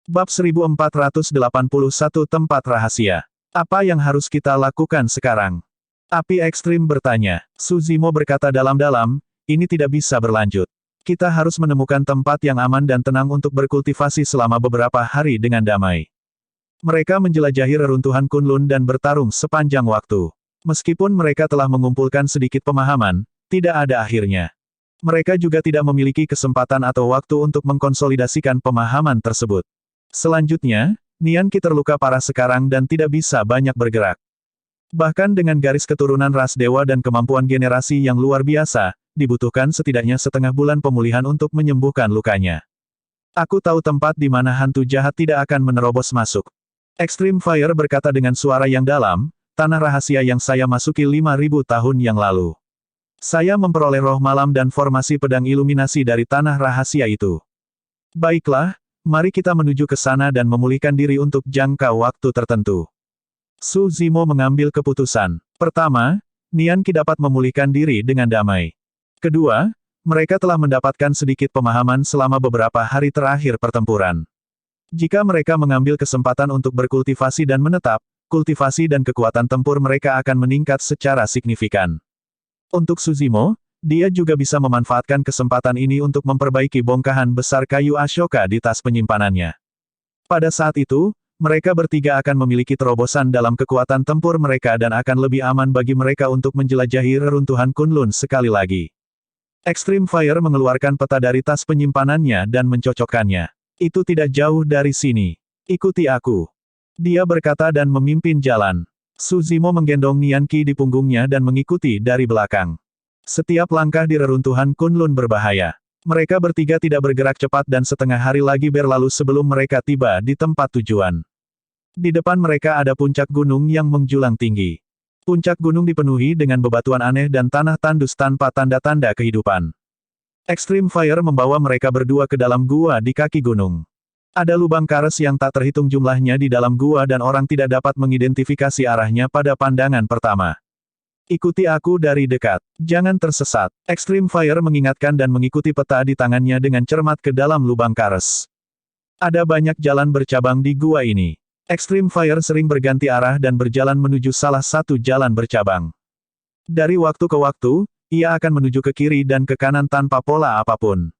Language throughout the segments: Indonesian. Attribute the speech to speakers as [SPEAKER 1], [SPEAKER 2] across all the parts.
[SPEAKER 1] Bab 1481 Tempat Rahasia. Apa yang harus kita lakukan sekarang? Api ekstrim bertanya. Suzimo berkata dalam-dalam, ini tidak bisa berlanjut. Kita harus menemukan tempat yang aman dan tenang untuk berkultivasi selama beberapa hari dengan damai. Mereka menjelajahi reruntuhan Kunlun dan bertarung sepanjang waktu. Meskipun mereka telah mengumpulkan sedikit pemahaman, tidak ada akhirnya. Mereka juga tidak memiliki kesempatan atau waktu untuk mengkonsolidasikan pemahaman tersebut. Selanjutnya, Nian Qi terluka parah sekarang dan tidak bisa banyak bergerak. Bahkan dengan garis keturunan ras dewa dan kemampuan generasi yang luar biasa, dibutuhkan setidaknya setengah bulan pemulihan untuk menyembuhkan lukanya. Aku tahu tempat di mana hantu jahat tidak akan menerobos masuk. Extreme Fire berkata dengan suara yang dalam, tanah rahasia yang saya masuki 5.000 tahun yang lalu. Saya memperoleh roh malam dan formasi pedang iluminasi dari tanah rahasia itu. Baiklah, mari kita menuju ke sana dan memulihkan diri untuk jangka waktu tertentu. Suzimo mengambil keputusan. Pertama, Nian Qi dapat memulihkan diri dengan damai. Kedua, mereka telah mendapatkan sedikit pemahaman selama beberapa hari terakhir pertempuran. Jika mereka mengambil kesempatan untuk berkultivasi dan menetap, kultivasi dan kekuatan tempur mereka akan meningkat secara signifikan. Untuk Suzimo, dia juga bisa memanfaatkan kesempatan ini untuk memperbaiki bongkahan besar kayu Ashoka di tas penyimpanannya. Pada saat itu, mereka bertiga akan memiliki terobosan dalam kekuatan tempur mereka dan akan lebih aman bagi mereka untuk menjelajahi reruntuhan Kunlun sekali lagi. Extreme Fire mengeluarkan peta dari tas penyimpanannya dan mencocokkannya. Itu tidak jauh dari sini. Ikuti aku. Dia berkata dan memimpin jalan. Suzimo menggendong Nian Qi di punggungnya dan mengikuti dari belakang. Setiap langkah di reruntuhan Kunlun berbahaya. Mereka bertiga tidak bergerak cepat dan setengah hari lagi berlalu sebelum mereka tiba di tempat tujuan. Di depan mereka ada puncak gunung yang menjulang tinggi. Puncak gunung dipenuhi dengan bebatuan aneh dan tanah tandus tanpa tanda-tanda kehidupan. Extreme Fire membawa mereka berdua ke dalam gua di kaki gunung. Ada lubang kares yang tak terhitung jumlahnya di dalam gua dan orang tidak dapat mengidentifikasi arahnya pada pandangan pertama. Ikuti aku dari dekat. Jangan tersesat. Extreme Fire mengingatkan dan mengikuti peta di tangannya dengan cermat ke dalam lubang kares. Ada banyak jalan bercabang di gua ini. Extreme Fire sering berganti arah dan berjalan menuju salah satu jalan bercabang. Dari waktu ke waktu, ia akan menuju ke kiri dan ke kanan tanpa pola apapun.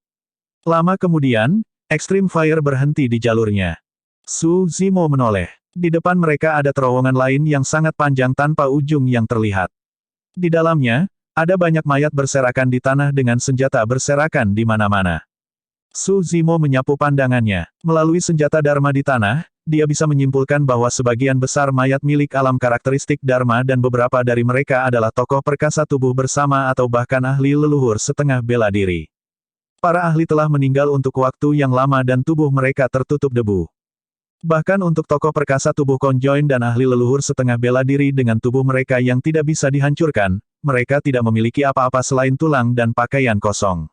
[SPEAKER 1] Lama kemudian, Extreme Fire berhenti di jalurnya. Suzimo menoleh. Di depan mereka ada terowongan lain yang sangat panjang tanpa ujung yang terlihat. Di dalamnya, ada banyak mayat berserakan di tanah dengan senjata berserakan di mana-mana. Suzimo menyapu pandangannya. Melalui senjata Dharma di tanah, dia bisa menyimpulkan bahwa sebagian besar mayat milik alam karakteristik Dharma dan beberapa dari mereka adalah tokoh perkasa tubuh bersama atau bahkan ahli leluhur setengah bela diri. Para ahli telah meninggal untuk waktu yang lama dan tubuh mereka tertutup debu. Bahkan untuk tokoh perkasa tubuh konjoin dan ahli leluhur setengah bela diri dengan tubuh mereka yang tidak bisa dihancurkan, mereka tidak memiliki apa-apa selain tulang dan pakaian kosong.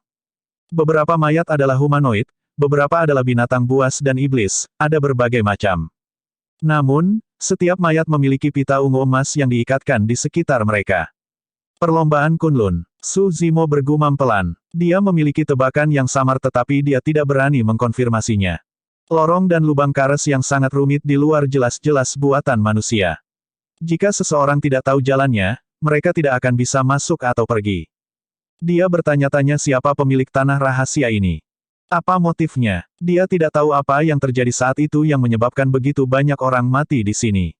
[SPEAKER 1] Beberapa mayat adalah humanoid, beberapa adalah binatang buas dan iblis, ada berbagai macam. Namun, setiap mayat memiliki pita ungu emas yang diikatkan di sekitar mereka. Perlombaan Kunlun. Suzimo bergumam pelan. Dia memiliki tebakan yang samar tetapi dia tidak berani mengkonfirmasinya. Lorong dan lubang kares yang sangat rumit di luar jelas-jelas buatan manusia. Jika seseorang tidak tahu jalannya, mereka tidak akan bisa masuk atau pergi. Dia bertanya-tanya siapa pemilik tanah rahasia ini. Apa motifnya? Dia tidak tahu apa yang terjadi saat itu yang menyebabkan begitu banyak orang mati di sini.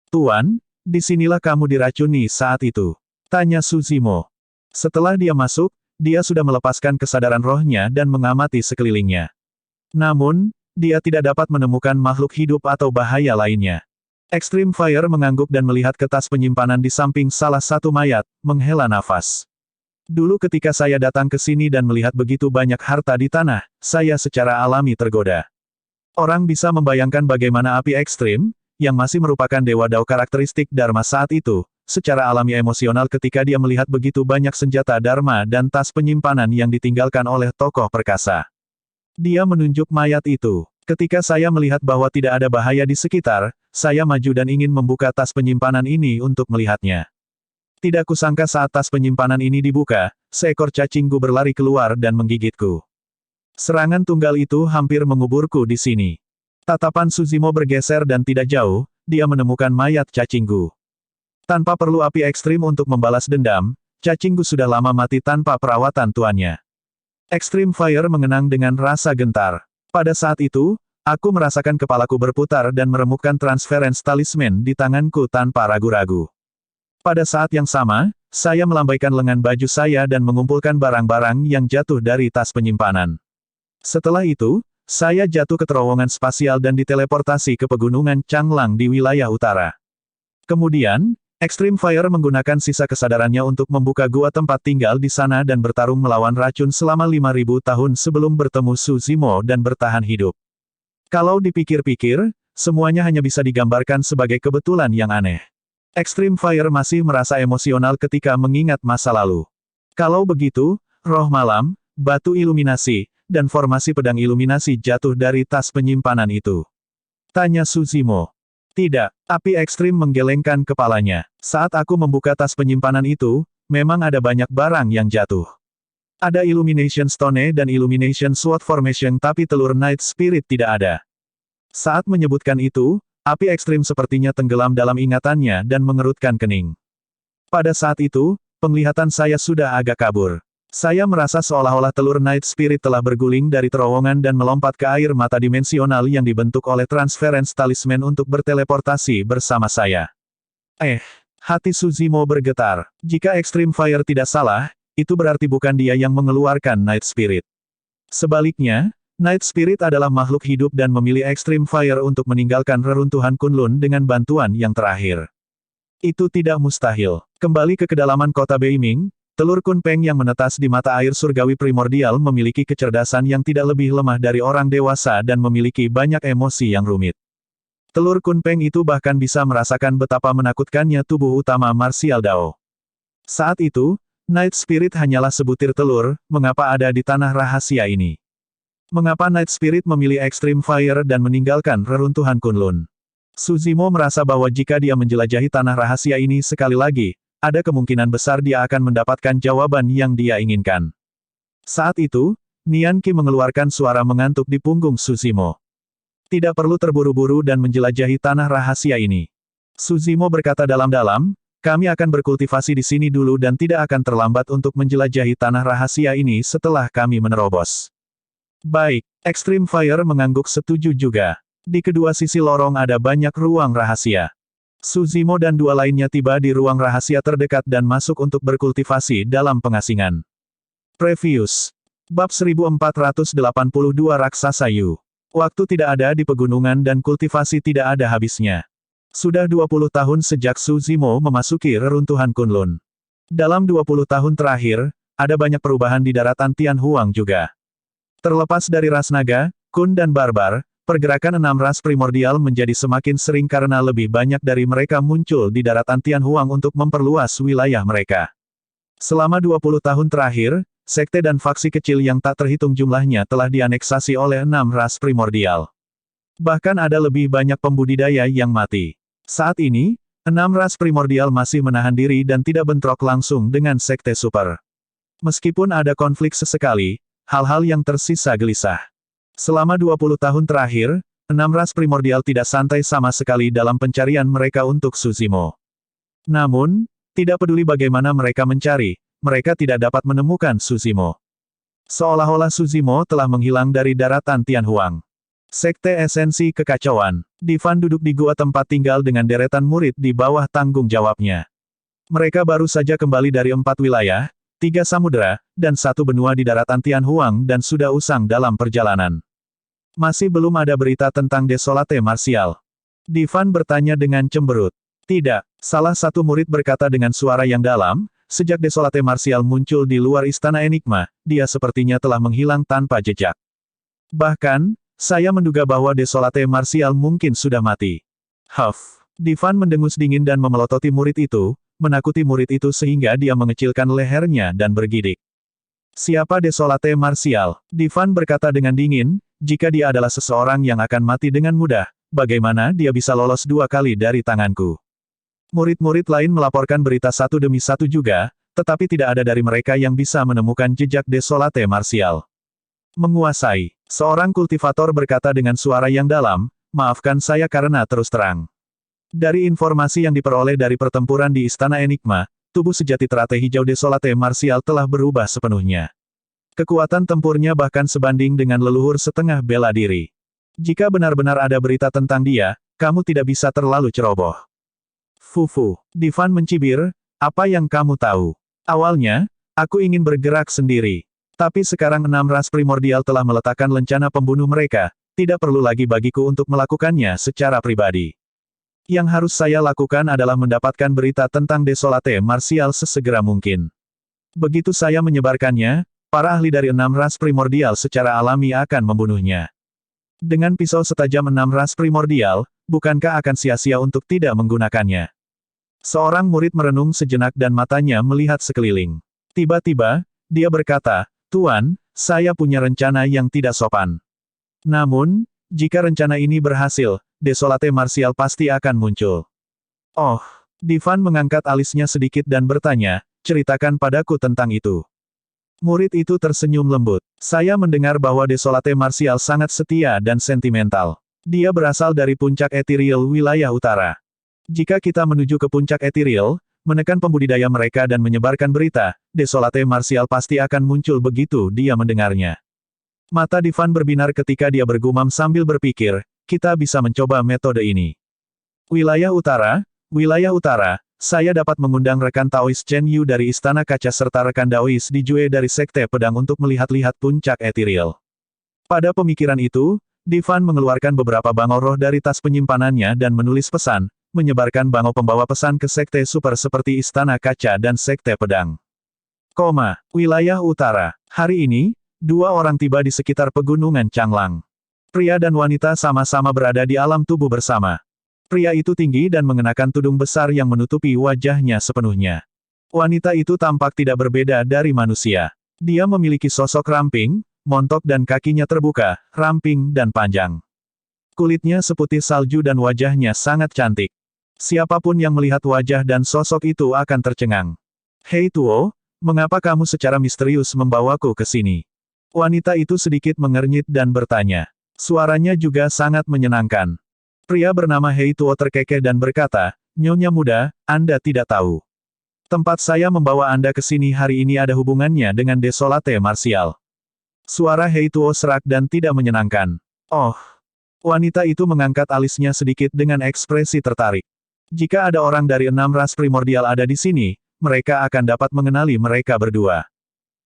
[SPEAKER 1] Tuan, disinilah kamu diracuni saat itu. Tanya Suzimo. Setelah dia masuk, dia sudah melepaskan kesadaran rohnya dan mengamati sekelilingnya. Namun, dia tidak dapat menemukan makhluk hidup atau bahaya lainnya. Extreme Fire mengangguk dan melihat ke tas penyimpanan di samping salah satu mayat, menghela nafas. Dulu ketika saya datang ke sini dan melihat begitu banyak harta di tanah, saya secara alami tergoda. Orang bisa membayangkan bagaimana api ekstrim, yang masih merupakan dewa dao karakteristik Dharma saat itu, secara alami emosional ketika dia melihat begitu banyak senjata Dharma dan tas penyimpanan yang ditinggalkan oleh tokoh perkasa. Dia menunjuk mayat itu. Ketika saya melihat bahwa tidak ada bahaya di sekitar, saya maju dan ingin membuka tas penyimpanan ini untuk melihatnya. Tidak kusangka saat tas penyimpanan ini dibuka, seekor cacinggu berlari keluar dan menggigitku. Serangan tunggal itu hampir menguburku di sini. Tatapan Suzimo bergeser dan tidak jauh, dia menemukan mayat cacing Gu. Tanpa perlu api ekstrim untuk membalas dendam, cacing Gu sudah lama mati tanpa perawatan tuannya. Extreme Fire mengenang dengan rasa gentar. Pada saat itu, aku merasakan kepalaku berputar dan meremukkan transference talisman di tanganku tanpa ragu-ragu. Pada saat yang sama, saya melambaikan lengan baju saya dan mengumpulkan barang-barang yang jatuh dari tas penyimpanan. Setelah itu, saya jatuh ke terowongan spasial dan diteleportasi ke pegunungan Changlang di wilayah utara. Kemudian, Extreme Fire menggunakan sisa kesadarannya untuk membuka gua tempat tinggal di sana dan bertarung melawan racun selama 5.000 tahun sebelum bertemu Suzimo dan bertahan hidup. Kalau dipikir-pikir, semuanya hanya bisa digambarkan sebagai kebetulan yang aneh. Extreme Fire masih merasa emosional ketika mengingat masa lalu. Kalau begitu, roh malam, batu iluminasi, dan formasi pedang iluminasi jatuh dari tas penyimpanan itu. Tanya Suzimo. Tidak, api ekstrim menggelengkan kepalanya. Saat aku membuka tas penyimpanan itu, memang ada banyak barang yang jatuh. Ada Illumination Stone dan Illumination Sword Formation tapi telur Night Spirit tidak ada. Saat menyebutkan itu, api ekstrim sepertinya tenggelam dalam ingatannya dan mengerutkan kening. Pada saat itu, penglihatan saya sudah agak kabur. Saya merasa seolah-olah telur Night Spirit telah berguling dari terowongan dan melompat ke air mata dimensional yang dibentuk oleh transference talisman untuk berteleportasi bersama saya. Hati Suzimo bergetar. Jika Extreme Fire tidak salah, itu berarti bukan dia yang mengeluarkan Night Spirit. Sebaliknya, Night Spirit adalah makhluk hidup dan memilih Extreme Fire untuk meninggalkan reruntuhan Kunlun dengan bantuan yang terakhir. Itu tidak mustahil. Kembali ke kedalaman kota Beiming, telur Kunpeng yang menetas di mata air surgawi primordial memiliki kecerdasan yang tidak lebih lemah dari orang dewasa dan memiliki banyak emosi yang rumit. Telur Kunpeng itu bahkan bisa merasakan betapa menakutkannya tubuh utama Martial Dao. Saat itu, Night Spirit hanyalah sebutir telur, mengapa ada di tanah rahasia ini? Mengapa Night Spirit memilih Extreme Fire dan meninggalkan reruntuhan Kunlun? Suzimo merasa bahwa jika dia menjelajahi tanah rahasia ini sekali lagi, ada kemungkinan besar dia akan mendapatkan jawaban yang dia inginkan. Saat itu, Nian Qi mengeluarkan suara mengantuk di punggung Suzimo. Tidak perlu terburu-buru dan menjelajahi tanah rahasia ini. Suzimo berkata dalam-dalam, kami akan berkultivasi di sini dulu dan tidak akan terlambat untuk menjelajahi tanah rahasia ini setelah kami menerobos. Baik, Extreme Fire mengangguk setuju juga. Di kedua sisi lorong ada banyak ruang rahasia. Suzimo dan dua lainnya tiba di ruang rahasia terdekat dan masuk untuk berkultivasi dalam pengasingan. Previous. Bab 1482 Raksasa Yu. Waktu tidak ada di pegunungan dan kultivasi tidak ada habisnya. Sudah 20 tahun sejak Suzimo memasuki reruntuhan Kunlun. Dalam 20 tahun terakhir, ada banyak perubahan di daratan Tianhuang juga. Terlepas dari ras naga, Kun dan Barbar, pergerakan 6 ras primordial menjadi semakin sering karena lebih banyak dari mereka muncul di daratan Tianhuang untuk memperluas wilayah mereka. Selama 20 tahun terakhir, sekte dan faksi kecil yang tak terhitung jumlahnya telah dianeksasi oleh 6 ras primordial. Bahkan ada lebih banyak pembudidaya yang mati. Saat ini, 6 ras primordial masih menahan diri dan tidak bentrok langsung dengan sekte super. Meskipun ada konflik sesekali, hal-hal yang tersisa gelisah. Selama 20 tahun terakhir, 6 ras primordial tidak santai sama sekali dalam pencarian mereka untuk Suzimo. Namun, tidak peduli bagaimana mereka mencari, mereka tidak dapat menemukan Suzimo. Seolah-olah Suzimo telah menghilang dari daratan Tianhuang. Sekte Esensi Kekacauan. Divan duduk di gua tempat tinggal dengan deretan murid di bawah tanggung jawabnya. Mereka baru saja kembali dari 4 wilayah, 3 samudera, dan 1 benua di daratan Tianhuang dan sudah usang dalam perjalanan. Masih belum ada berita tentang Desolate Martial. Divan bertanya dengan cemberut. Tidak, salah satu murid berkata dengan suara yang dalam, sejak Desolate Martial muncul di luar Istana Enigma, dia sepertinya telah menghilang tanpa jejak. Bahkan, saya menduga bahwa Desolate Martial mungkin sudah mati. Huff. Divan mendengus dingin dan memelototi murid itu, menakuti murid itu sehingga dia mengecilkan lehernya dan bergidik. Siapa Desolate Martial? Divan berkata dengan dingin, jika dia adalah seseorang yang akan mati dengan mudah, bagaimana dia bisa lolos 2 kali dari tanganku? Murid-murid lain melaporkan berita satu demi satu juga, tetapi tidak ada dari mereka yang bisa menemukan jejak Desolate Martial. Menguasai. Seorang kultivator berkata dengan suara yang dalam, maafkan saya karena terus terang. Dari informasi yang diperoleh dari pertempuran di Istana Enigma, tubuh sejati teratai hijau Desolate Martial telah berubah sepenuhnya. Kekuatan tempurnya bahkan sebanding dengan leluhur setengah bela diri. Jika benar-benar ada berita tentang dia, kamu tidak bisa terlalu ceroboh. Fufu, Divan mencibir, apa yang kamu tahu? Awalnya, aku ingin bergerak sendiri. Tapi sekarang 6 ras primordial telah meletakkan lencana pembunuh mereka, tidak perlu lagi bagiku untuk melakukannya secara pribadi. Yang harus saya lakukan adalah mendapatkan berita tentang Desolate Martial sesegera mungkin. Begitu saya menyebarkannya, para ahli dari 6 ras primordial secara alami akan membunuhnya. Dengan pisau setajam 6 ras primordial, bukankah akan sia-sia untuk tidak menggunakannya? Seorang murid merenung sejenak dan matanya melihat sekeliling. Tiba-tiba, dia berkata, Tuan, saya punya rencana yang tidak sopan. Namun, jika rencana ini berhasil, Desolate Martial pasti akan muncul. Oh, Divan mengangkat alisnya sedikit dan bertanya, ceritakan padaku tentang itu. Murid itu tersenyum lembut. Saya mendengar bahwa Desolate Martial sangat setia dan sentimental. Dia berasal dari puncak ethereal wilayah utara. Jika kita menuju ke puncak ethereal, menekan pembudidaya mereka dan menyebarkan berita, Desolate Martial pasti akan muncul begitu dia mendengarnya. Mata Divan berbinar ketika dia bergumam sambil berpikir, kita bisa mencoba metode ini. Wilayah utara, saya dapat mengundang rekan Taois Chen Yu dari Istana Kaca serta rekan Daois di Jue dari Sekte Pedang untuk melihat-lihat puncak ethereal. Pada pemikiran itu, Divan mengeluarkan beberapa bangau roh dari tas penyimpanannya dan menulis pesan, menyebarkan bangau pembawa pesan ke Sekte Super seperti Istana Kaca dan Sekte Pedang. Wilayah utara. Hari ini, 2 orang tiba di sekitar pegunungan Changlang. Pria dan wanita sama-sama berada di alam tubuh bersama. Pria itu tinggi dan mengenakan tudung besar yang menutupi wajahnya sepenuhnya. Wanita itu tampak tidak berbeda dari manusia. Dia memiliki sosok ramping, montok dan kakinya terbuka, ramping dan panjang. Kulitnya seputih salju dan wajahnya sangat cantik. Siapapun yang melihat wajah dan sosok itu akan tercengang. Hei Tuo, mengapa kamu secara misterius membawaku ke sini? Wanita itu sedikit mengernyit dan bertanya. Suaranya juga sangat menyenangkan. Pria bernama Hei Tuo terkekeh dan berkata, Nyonya muda, Anda tidak tahu. Tempat saya membawa Anda ke sini hari ini ada hubungannya dengan Desolate Martial. Suara Hei Tuo serak dan tidak menyenangkan. Oh. Wanita itu mengangkat alisnya sedikit dengan ekspresi tertarik. Jika ada orang dari 6 ras primordial ada di sini, mereka akan dapat mengenali mereka berdua.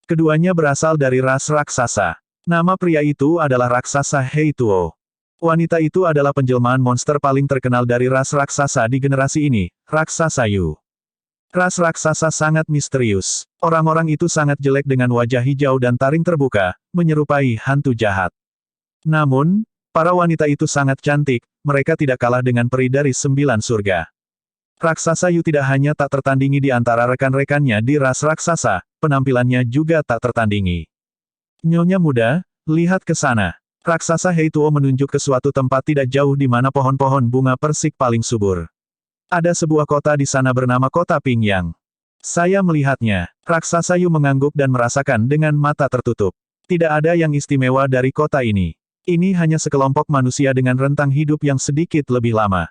[SPEAKER 1] Keduanya berasal dari ras raksasa. Nama pria itu adalah raksasa Hei Tuo. Wanita itu adalah penjelmaan monster paling terkenal dari ras raksasa di generasi ini, Raksasa Yu. Ras raksasa sangat misterius. Orang-orang itu sangat jelek dengan wajah hijau dan taring terbuka, menyerupai hantu jahat. Namun, para wanita itu sangat cantik, mereka tidak kalah dengan peri dari 9 surga. Raksasa Yu tidak hanya tak tertandingi di antara rekan-rekannya di ras raksasa, penampilannya juga tak tertandingi. Nyonya muda, lihat ke sana. Raksasa Hei Tuo menunjuk ke suatu tempat tidak jauh di mana pohon-pohon bunga persik paling subur. Ada sebuah kota di sana bernama Kota Pingyang. Saya melihatnya. Raksasa Yu mengangguk dan merasakan dengan mata tertutup. Tidak ada yang istimewa dari kota ini. Ini hanya sekelompok manusia dengan rentang hidup yang sedikit lebih lama.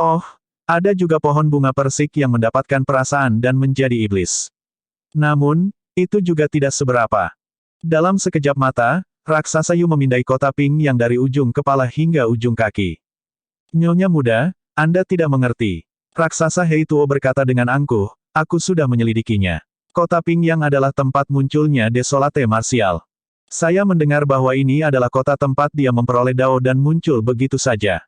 [SPEAKER 1] Oh, ada juga pohon bunga persik yang mendapatkan perasaan dan menjadi iblis. Namun, itu juga tidak seberapa. Dalam sekejap mata, Raksasa Yu memindai kota Ping yang dari ujung kepala hingga ujung kaki. Nyonya muda, Anda tidak mengerti. Raksasa Hei Tuo berkata dengan angkuh, aku sudah menyelidikinya. Kota Ping yang adalah tempat munculnya Desolate Martial. Saya mendengar bahwa ini adalah kota tempat dia memperoleh Dao dan muncul begitu saja.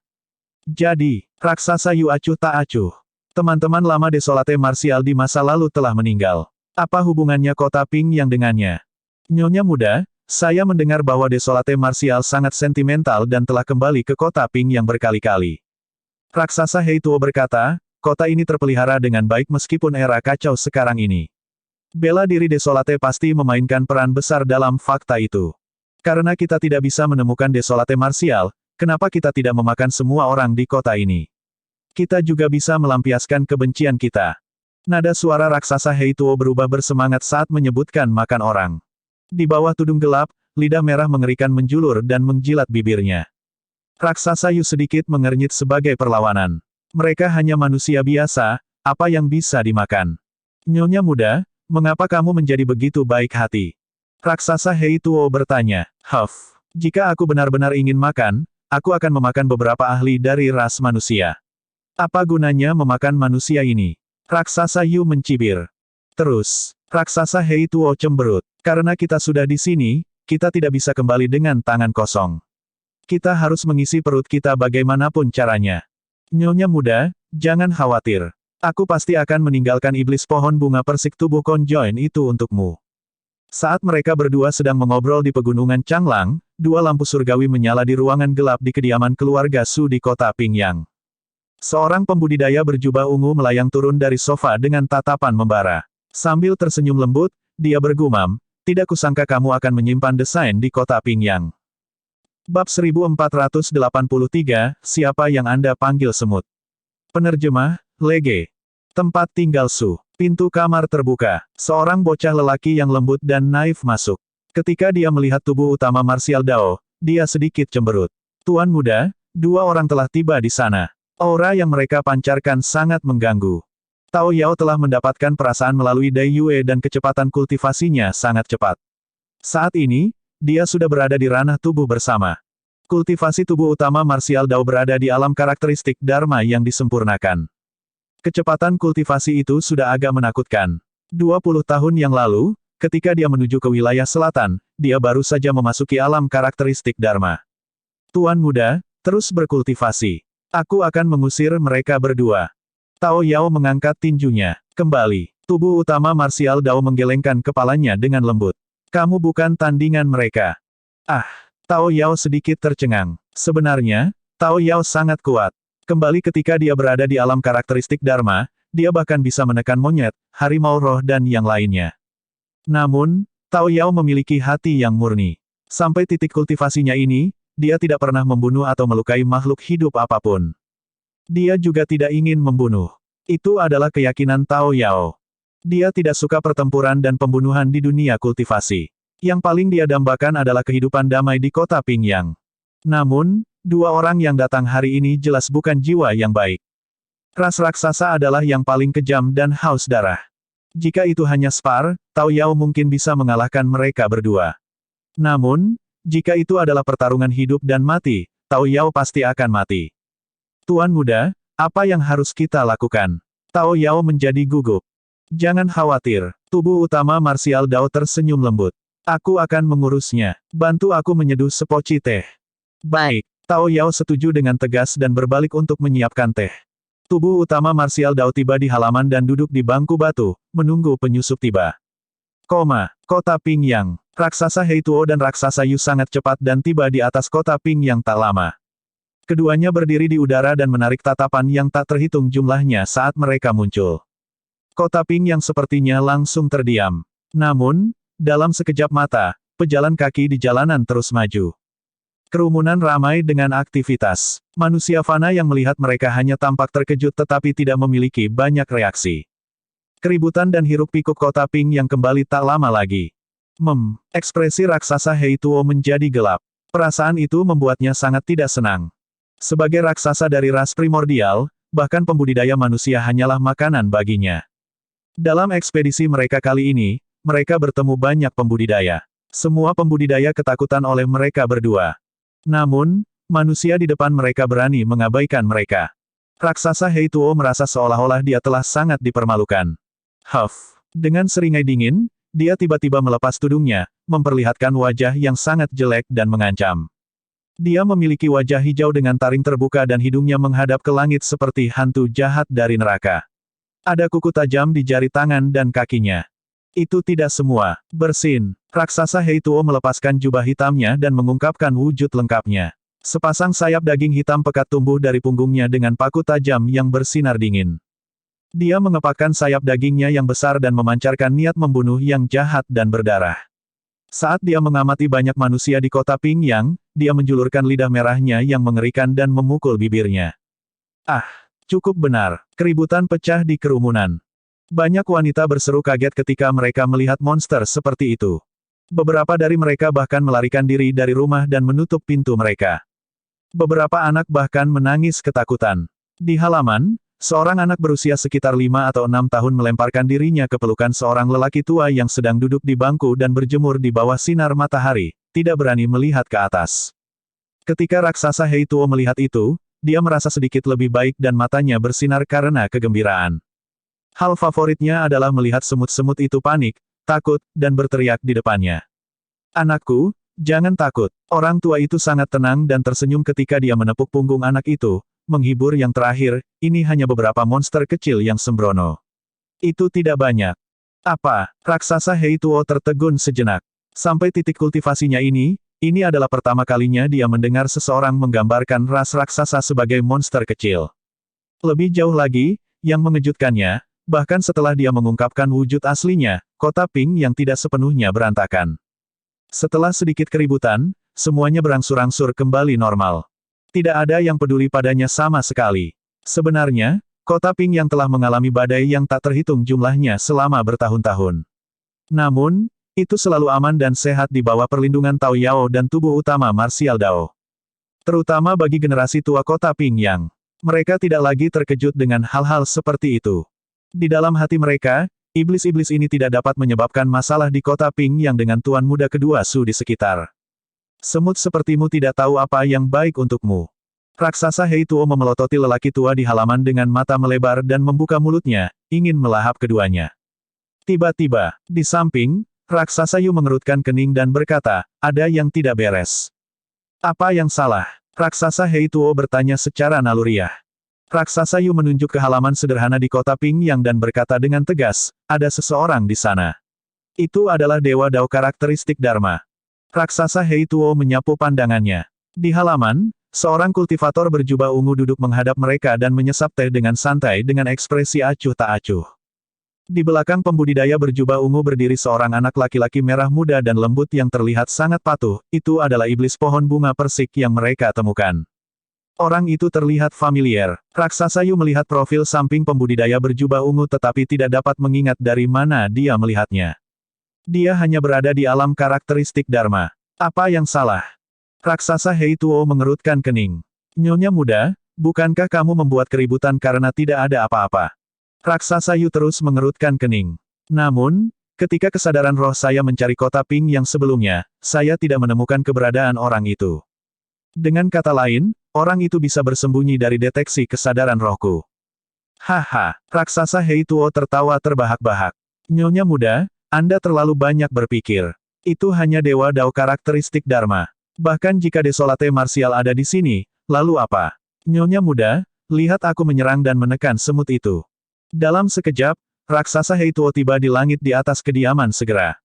[SPEAKER 1] Jadi, Raksasa Yu acuh tak acuh. Teman-teman lama Desolate Martial di masa lalu telah meninggal. Apa hubungannya kota Ping yang dengannya? Nyonya muda, saya mendengar bahwa Desolate Martial sangat sentimental dan telah kembali ke kota Ping yang berkali-kali. Raksasa Hei Tuo berkata, kota ini terpelihara dengan baik meskipun era kacau sekarang ini. Bela diri Desolate pasti memainkan peran besar dalam fakta itu. Karena kita tidak bisa menemukan Desolate Martial, kenapa kita tidak memakan semua orang di kota ini? Kita juga bisa melampiaskan kebencian kita. Nada suara raksasa Hei Tuo berubah bersemangat saat menyebutkan makan orang. Di bawah tudung gelap, lidah merah mengerikan menjulur dan menjilat bibirnya. Raksasa Yu sedikit mengernyit sebagai perlawanan. Mereka hanya manusia biasa, apa yang bisa dimakan? Nyonya muda, mengapa kamu menjadi begitu baik hati? Raksasa Hei Tuo bertanya. Jika aku benar-benar ingin makan, aku akan memakan beberapa ahli dari ras manusia. Apa gunanya memakan manusia ini? Raksasa Yu mencibir. Terus, Raksasa Hei Tuo cemberut. Karena kita sudah di sini, kita tidak bisa kembali dengan tangan kosong. Kita harus mengisi perut kita bagaimanapun caranya. Nyonya muda, jangan khawatir. Aku pasti akan meninggalkan iblis pohon bunga persik tubuh konjoin itu untukmu. Saat mereka berdua sedang mengobrol di pegunungan Changlang, dua lampu surgawi menyala di ruangan gelap di kediaman keluarga Su di kota Pingyang. Seorang pembudidaya berjubah ungu melayang turun dari sofa dengan tatapan membara. Sambil tersenyum lembut, dia bergumam, tidak kusangka kamu akan menyimpan desain di kota Pingyang. Bab 1483, siapa yang Anda panggil semut? Penerjemah, Lege. Tempat tinggal Su. Pintu kamar terbuka. Seorang bocah lelaki yang lembut dan naif masuk. Ketika dia melihat tubuh utama Martial Dao, dia sedikit cemberut. Tuan muda, dua orang telah tiba di sana. Aura yang mereka pancarkan sangat mengganggu. Tao Yao telah mendapatkan perasaan melalui Dai Yue dan kecepatan kultivasinya sangat cepat. Saat ini, dia sudah berada di ranah tubuh bersama. Kultivasi tubuh utama Martial Dao berada di alam karakteristik Dharma yang disempurnakan. Kecepatan kultivasi itu sudah agak menakutkan. 20 tahun yang lalu, ketika dia menuju ke wilayah selatan, dia baru saja memasuki alam karakteristik Dharma. Tuan muda, terus berkultivasi. Aku akan mengusir mereka berdua. Tao Yao mengangkat tinjunya. Kembali, tubuh utama Martial Dao menggelengkan kepalanya dengan lembut. Kamu bukan tandingan mereka. Tao Yao sedikit tercengang. Sebenarnya, Tao Yao sangat kuat. Kembali ketika dia berada di alam karakteristik Dharma, dia bahkan bisa menekan monyet, harimau roh dan yang lainnya. Namun, Tao Yao memiliki hati yang murni. Sampai titik kultivasinya ini, dia tidak pernah membunuh atau melukai makhluk hidup apapun. Dia juga tidak ingin membunuh. Itu adalah keyakinan Tao Yao. Dia tidak suka pertempuran dan pembunuhan di dunia kultivasi. Yang paling dia dambakan adalah kehidupan damai di kota Pingyang. Namun, dua orang yang datang hari ini jelas bukan jiwa yang baik. Ras raksasa adalah yang paling kejam dan haus darah. Jika itu hanya spar, Tao Yao mungkin bisa mengalahkan mereka berdua. Namun, jika itu adalah pertarungan hidup dan mati, Tao Yao pasti akan mati. Tuan muda, apa yang harus kita lakukan? Tao Yao menjadi gugup. Jangan khawatir, tubuh utama Martial Dao tersenyum lembut. Aku akan mengurusnya. Bantu aku menyeduh sepoci teh. Baik. Tao Yao setuju dengan tegas dan berbalik untuk menyiapkan teh. Tubuh utama Martial Dao tiba di halaman dan duduk di bangku batu, menunggu penyusup tiba. Kota Pingyang. Raksasa Hei Tuo dan Raksasa Yu sangat cepat dan tiba di atas kota Pingyang tak lama. Keduanya berdiri di udara dan menarik tatapan yang tak terhitung jumlahnya saat mereka muncul. Kota Pingyang sepertinya langsung terdiam. Namun, dalam sekejap mata, pejalan kaki di jalanan terus maju. Kerumunan ramai dengan aktivitas. Manusia fana yang melihat mereka hanya tampak terkejut tetapi tidak memiliki banyak reaksi. Keributan dan hiruk-pikuk kota Ping yang kembali tak lama lagi. Ekspresi raksasa Hei Tuo menjadi gelap. Perasaan itu membuatnya sangat tidak senang. Sebagai raksasa dari ras primordial, bahkan pembudidaya manusia hanyalah makanan baginya. Dalam ekspedisi mereka kali ini, mereka bertemu banyak pembudidaya. Semua pembudidaya ketakutan oleh mereka berdua. Namun, manusia di depan mereka berani mengabaikan mereka. Raksasa Hei Tuo merasa seolah-olah dia telah sangat dipermalukan. Dengan seringai dingin, dia tiba-tiba melepas tudungnya, memperlihatkan wajah yang sangat jelek dan mengancam. Dia memiliki wajah hijau dengan taring terbuka dan hidungnya menghadap ke langit seperti hantu jahat dari neraka. Ada kuku tajam di jari tangan dan kakinya. Itu tidak semua. Bersin. Raksasa Hei Tuo melepaskan jubah hitamnya dan mengungkapkan wujud lengkapnya. Sepasang sayap daging hitam pekat tumbuh dari punggungnya dengan paku tajam yang bersinar dingin. Dia mengepakkan sayap dagingnya yang besar dan memancarkan niat membunuh yang jahat dan berdarah. Saat dia mengamati banyak manusia di kota Pingyang, dia menjulurkan lidah merahnya yang mengerikan dan memukul bibirnya. Cukup benar. Keributan pecah di kerumunan. Banyak wanita berseru kaget ketika mereka melihat monster seperti itu. Beberapa dari mereka bahkan melarikan diri dari rumah dan menutup pintu mereka. Beberapa anak bahkan menangis ketakutan. Di halaman, seorang anak berusia sekitar 5 atau 6 tahun melemparkan dirinya ke pelukan seorang lelaki tua yang sedang duduk di bangku dan berjemur di bawah sinar matahari, tidak berani melihat ke atas. Ketika raksasa Heituo melihat itu, dia merasa sedikit lebih baik dan matanya bersinar karena kegembiraan. Hal favoritnya adalah melihat semut-semut itu panik, takut, dan berteriak di depannya. "Anakku, jangan takut." Orang tua itu sangat tenang dan tersenyum ketika dia menepuk punggung anak itu, menghibur yang terakhir, ini hanya beberapa monster kecil yang sembrono. Itu tidak banyak. Apa? Raksasa Heituo tertegun sejenak. Sampai titik kultivasinya ini adalah pertama kalinya dia mendengar seseorang menggambarkan ras raksasa sebagai monster kecil. Lebih jauh lagi, yang mengejutkannya, bahkan setelah dia mengungkapkan wujud aslinya, kota Ping yang tidak sepenuhnya berantakan. Setelah sedikit keributan, semuanya berangsur-angsur kembali normal. Tidak ada yang peduli padanya sama sekali. Sebenarnya, kota Ping yang telah mengalami badai yang tak terhitung jumlahnya selama bertahun-tahun. Namun, itu selalu aman dan sehat di bawah perlindungan Tao Yao dan tubuh utama marsial Dao. Terutama bagi generasi tua kota Ping yang mereka tidak lagi terkejut dengan hal-hal seperti itu. Di dalam hati mereka, iblis-iblis ini tidak dapat menyebabkan masalah di kota Ping yang dengan tuan muda kedua Su di sekitar. Semut sepertimu tidak tahu apa yang baik untukmu. Raksasa Heituo memelototi lelaki tua di halaman dengan mata melebar dan membuka mulutnya, ingin melahap keduanya. Tiba-tiba, di samping, raksasa Yu mengerutkan kening dan berkata, ada yang tidak beres. Apa yang salah? Raksasa Heituo bertanya secara naluriah. Raksasa Yu menunjuk ke halaman sederhana di kota Pingyang dan berkata dengan tegas, ada seseorang di sana. Itu adalah Dewa Dao karakteristik Dharma. Raksasa Heituo menyapu pandangannya. Di halaman, seorang kultivator berjubah ungu duduk menghadap mereka dan menyesap teh dengan santai dengan ekspresi acuh tak acuh. Di belakang pembudidaya berjubah ungu berdiri seorang anak laki-laki merah muda dan lembut yang terlihat sangat patuh, itu adalah iblis pohon bunga persik yang mereka temukan. Orang itu terlihat familiar. Raksasa Yu melihat profil samping pembudidaya berjubah ungu tetapi tidak dapat mengingat dari mana dia melihatnya. Dia hanya berada di alam karakteristik Dharma. Apa yang salah? Raksasa Heituo mengerutkan kening. Nyonya muda, bukankah kamu membuat keributan karena tidak ada apa-apa? Raksasa Yu terus mengerutkan kening. Namun, ketika kesadaran roh saya mencari kota Ping yang sebelumnya, saya tidak menemukan keberadaan orang itu. Dengan kata lain, orang itu bisa bersembunyi dari deteksi kesadaran rohku. Haha, raksasa Heituo tertawa terbahak-bahak. Nyonya muda, Anda terlalu banyak berpikir. Itu hanya Dewa Dao karakteristik Dharma. Bahkan jika Desolate Martial ada di sini, lalu apa? Nyonya muda, lihat aku menyerang dan menekan semut itu. Dalam sekejap, raksasa Heituo tiba di langit di atas kediaman segera.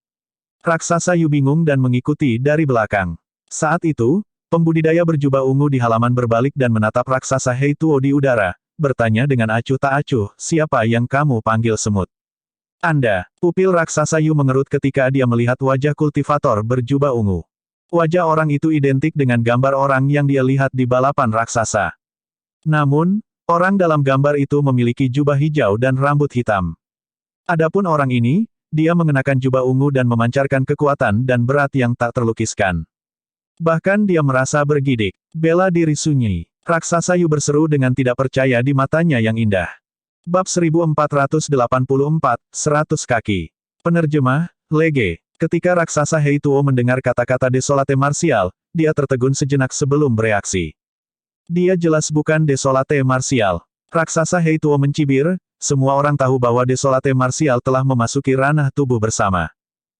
[SPEAKER 1] Raksasa Yu bingung dan mengikuti dari belakang. Saat itu, pembudidaya berjubah ungu di halaman berbalik dan menatap raksasa Heituo di udara, bertanya dengan acuh tak acuh, siapa yang kamu panggil semut? Anda, pupil raksasa Yu mengerut ketika dia melihat wajah kultivator berjubah ungu. Wajah orang itu identik dengan gambar orang yang dia lihat di balapan raksasa. Namun, orang dalam gambar itu memiliki jubah hijau dan rambut hitam. Adapun orang ini, dia mengenakan jubah ungu dan memancarkan kekuatan dan berat yang tak terlukiskan. Bahkan dia merasa bergidik. Bela diri sunyi. Raksasa Yu berseru dengan tidak percaya di matanya yang indah. Bab 1484, 100 kaki. Penerjemah, Lege. Ketika raksasa Heituo mendengar kata-kata Desolate Martial, dia tertegun sejenak sebelum bereaksi. Dia jelas bukan Desolate Martial. Raksasa Heituo mencibir, semua orang tahu bahwa Desolate Martial telah memasuki ranah tubuh bersama.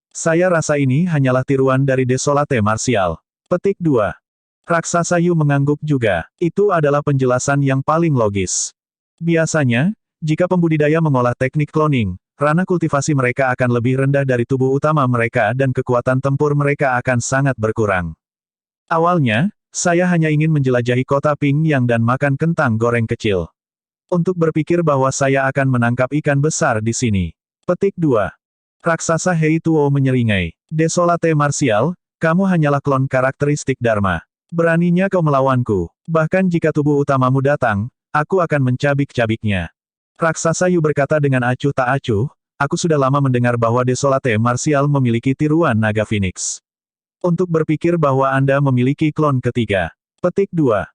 [SPEAKER 1] Saya rasa ini hanyalah tiruan dari Desolate Martial. Petik 2. Raksasa Yu mengangguk juga. Itu adalah penjelasan yang paling logis. Biasanya, jika pembudidaya mengolah teknik cloning, ranah kultivasi mereka akan lebih rendah dari tubuh utama mereka dan kekuatan tempur mereka akan sangat berkurang. Awalnya, saya hanya ingin menjelajahi kota Pingyang dan makan kentang goreng kecil. Untuk berpikir bahwa saya akan menangkap ikan besar di sini. Petik 2. Raksasa Heituo menyeringai. Desolate Martial, kamu hanyalah klon karakteristik Dharma. Beraninya kau melawanku. Bahkan jika tubuh utamamu datang, aku akan mencabik-cabiknya. Raksasa Yu berkata dengan acuh tak acuh, aku sudah lama mendengar bahwa Desolate Martial memiliki tiruan naga Phoenix. Untuk berpikir bahwa Anda memiliki klon ketiga. Petik 2.